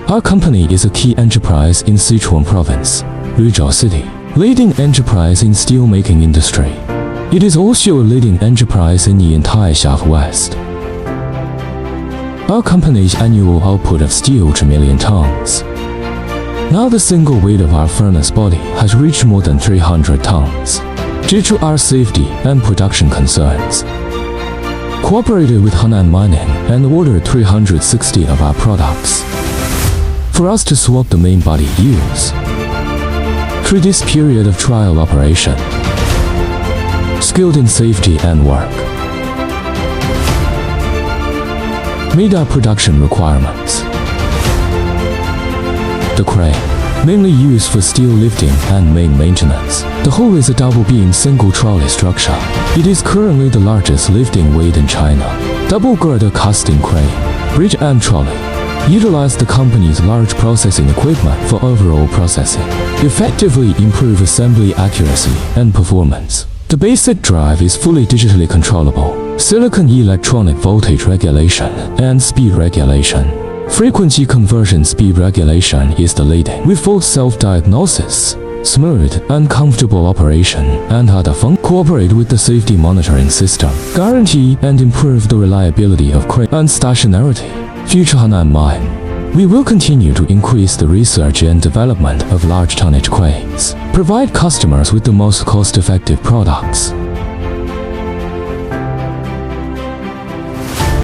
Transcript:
Our company is a key enterprise in Sichuan Province, Luzhou City, leading enterprise in steelmaking industry. It is also a leading enterprise in the entire Southwest. Our company's annual output of steel is 1 million tons. Now the single weight of our furnace body has reached more than 300 tons. Due to our safety and production concerns, cooperated with Henan Mining and ordered 360 of our products for us to swap the main body use. Through this period of trial operation, skilled in safety and work, meet our production requirements. The crane, mainly used for steel lifting and main maintenance. The hull is a double-beam single trolley structure. It is currently the largest lifting weight in China. Double-girder casting crane, bridge and trolley utilize the company's large processing equipment for overall processing, effectively improve assembly accuracy and performance. The basic drive is fully digitally controllable, silicon electronic voltage regulation and speed regulation. Frequency conversion speed regulation is the leading, with full self-diagnosis, smooth and comfortable operation, and other functions. Cooperate with the safety monitoring system, guarantee and improve the reliability of crane and stationarity. Future Henan Mine. We will continue to increase the research and development of large tonnage cranes, provide customers with the most cost-effective products.